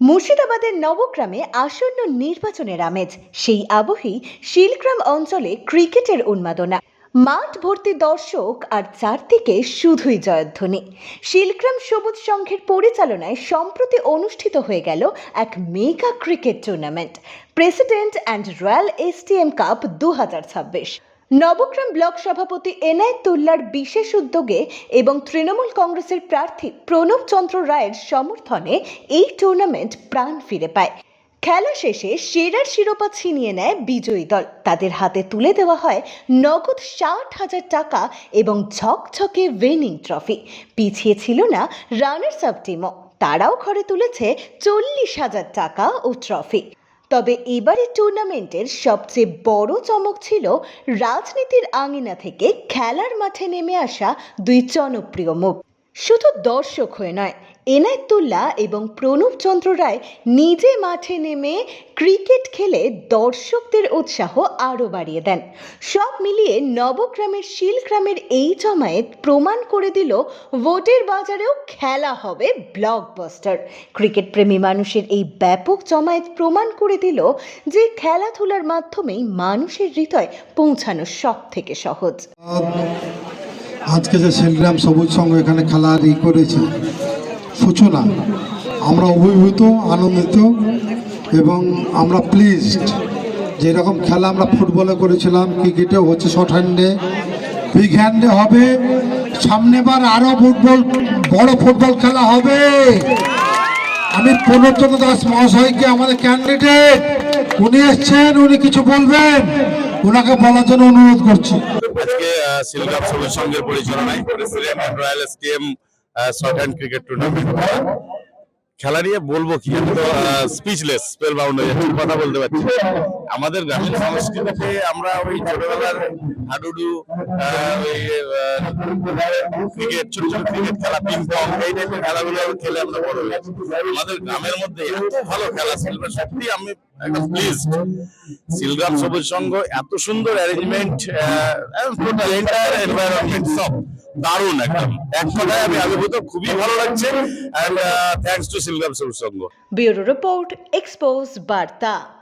মুর্শিদাবাদের নবগ্রামে আসন্ন নির্বাচনের আমেজ, সেই আবহেই শিলগ্রাম অঞ্চলে ক্রিকেটের উন্মাদনা। মাঠ ভর্তি দর্শক আর চারদিকে শুধুই জয়ধ্বনি। শিলগ্রাম সবুজ সংঘের পরিচালনায় সম্প্রতি অনুষ্ঠিত হয়ে গেল এক mega cricket tournament, president and royal STM cup 2026। Nabagram block সভাপতি এনায়েতুল্লাহর বিশেষ উদ্যোগে এবং তৃণমূল কংগ্রেসের প্রার্থী প্রণব চন্দ্র রায়ের সমর্থনে এই টুর্নামেন্ট প্রাণ ফিরে পায়। খেলা শেষে সেরার শিরোপা ছিনিয়ে নেয় বিজয়ী দল। তাদের হাতে তুলে দেওয়া হয় নগদ 60,000 টাকা এবং ঝকঝকে উইনিং ট্রফি। পিছিয়ে ছিল না রানার্স আপ টিমও, তারাও ঘরে তুলেছে 40,000 টাকা ও ট্রফি। তবে এবারের টুর্নামেন্টের সবচেয়ে বড় চমক ছিল রাজনীতির আঙিনা থেকে খেলার মাঠে নেমে আসা দুই জনপ্রিয় মুখ। শুধু দর্শক হয়ে নয়, এনায়েতুল্লাহ এবং প্রণব চন্দ্র রায় নিজে মাঠে নেমে ক্রিকেট খেলে দর্শকদের উৎসাহ আরও বাড়িয়ে দেন। সব মিলিয়ে নবগ্রামের শিলগ্রামের এই জমায়েত প্রমাণ করে দিল ভোটের বাজারেও খেলা হবে ব্লকবাস্টার। ক্রিকেট প্রেমী মানুষের এই ব্যাপক জমায়েত প্রমাণ করে দিল যে খেলাধুলার মাধ্যমেই মানুষের হৃদয় পৌঁছানো সব থেকে সহজ। আজকে যে শিলগ্রাম সবুজ সংঘ এখানে খেলার করেছে সূচনা, আমরা অভিভূত, আনন্দিত এবং আমরা প্লিজড। যেরকম খেলা আমরা ফুটবলে করেছিলাম, ক্রিকেটে হচ্ছে শর্ট হ্যান্ডে, বিগ হ্যান্ডে হবে, সামনেবার আরও বড় ফুটবল খেলা হবে। আমি প্রণব চন্দ্র দাস মহাশয়কে, আমাদের ক্যান্ডিডেট, উনি এসছেন, উনি কিছু বলবেন, ওনাকে বলার জন্য অনুরোধ করছি। আজকে শিলগ্রাম সবুজ সংঘের পরিচালনায় president royal STM short hand cricket tournament খেলা নিয়ে বলবো কি, আমি তো স্পিচলেস, স্পেল বাউন্ড হয়ে যাচ্ছি, কথা বলতে পারছি। আমাদের গ্রামীণ সংস্কৃতিতে আমরা ওই ছোটবেলার হাডুডু, ক্রিকেট, ছোট ছোট ক্রিকেট খেলা, পিং পং, এই টাইপের খেলাগুলো খেলে আমরা বড় হয়েছি। আমাদের গ্রামের মধ্যে এত ভালো খেলা ছিল, সত্যি আমি একদম প্লিজড। শিলগ্রাম সবুজ সংঘ এত সুন্দর অ্যারেঞ্জমেন্ট, টোটাল এন্টায়ার এনভায়রনমেন্ট সব দারুণ, একদম এক কথায় আমি অভিভূত, খুবই ভালো লাগছে। এন্ড থ্যাঙ্কস টু শিলগ্রাম সবুজ সংঘ। ব্যুরো রিপোর্ট, এক্সপোজ বার্তা।